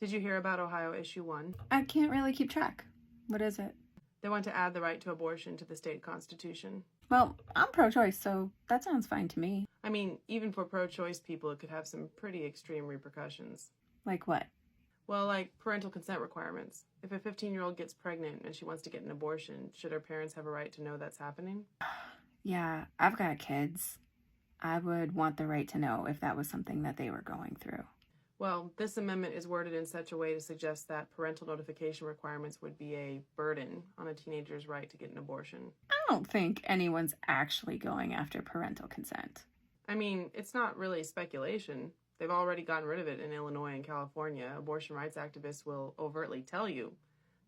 Did you hear about Ohio Issue 1? I can't really keep track. What is it? They want to add the right to abortion to the state constitution. Well, I'm pro-choice, so that sounds fine to me. I mean, even for pro-choice people, it could have some pretty extreme repercussions. Like what? Well, like parental consent requirements. If a 15-year-old gets pregnant and she wants to get an abortion, should her parents have a right to know that's happening? Yeah, I've got kids. I would want the right to know if that was something that they were going through. Well, this amendment is worded in such a way to suggest that parental notification requirements would be a burden on a teenager's right to get an abortion. I don't think anyone's actually going after parental consent. I mean, it's not really speculation. They've already gotten rid of it in Illinois and California. Abortion rights activists will overtly tell you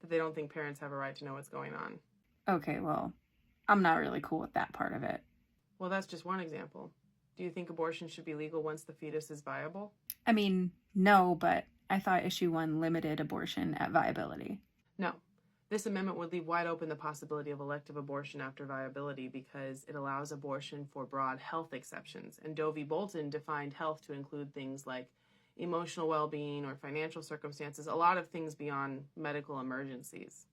that they don't think parents have a right to know what's going on. Okay, well, I'm not really cool with that part of it. Well, that's just one example. Do you think abortion should be legal once the fetus is viable? I mean, no, but I thought Issue 1 limited abortion at viability. No. This amendment would leave wide open the possibility of elective abortion after viability because it allows abortion for broad health exceptions. And Doe v. Bolton defined health to include things like emotional well-being or financial circumstances, a lot of things beyond medical emergencies.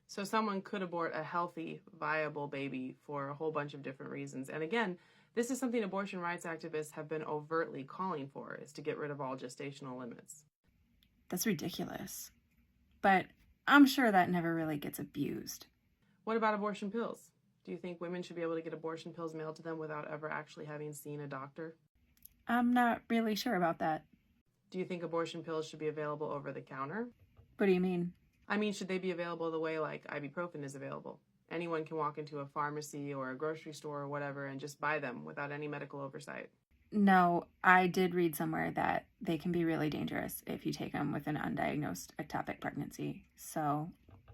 So someone could abort a healthy, viable baby for a whole bunch of different reasons. And again, this is something abortion rights activists have been overtly calling for, is to get rid of all gestational limits. That's ridiculous. But I'm sure that never really gets abused. What about abortion pills? Do you think women should be able to get abortion pills mailed to them without ever actually having seen a doctor? I'm not really sure about that. Do you think abortion pills should be available over the counter? What do you mean? I mean, should they be available the way like ibuprofen is available? Anyone can walk into a pharmacy or a grocery store or whatever and just buy them without any medical oversight. No, I did read somewhere that they can be really dangerous if you take them with an undiagnosed ectopic pregnancy. So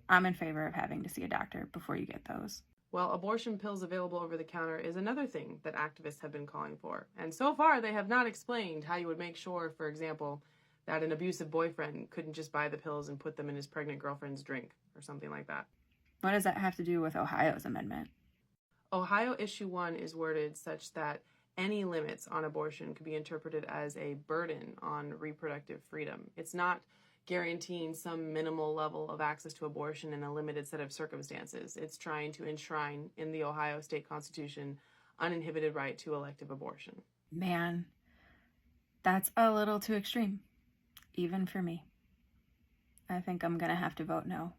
I'm in favor of having to see a doctor before you get those. Well, abortion pills available over the counter is another thing that activists have been calling for. And so far, they have not explained how you would make sure, for example, that an abusive boyfriend couldn't just buy the pills and put them in his pregnant girlfriend's drink or something like that. What does that have to do with Ohio's amendment? Ohio Issue 1 is worded such that any limits on abortion could be interpreted as a burden on reproductive freedom. It's not guaranteeing some minimal level of access to abortion in a limited set of circumstances. It's trying to enshrine in the Ohio state constitution uninhibited right to elective abortion. Man, that's a little too extreme, even for me. I think I'm gonna have to vote no.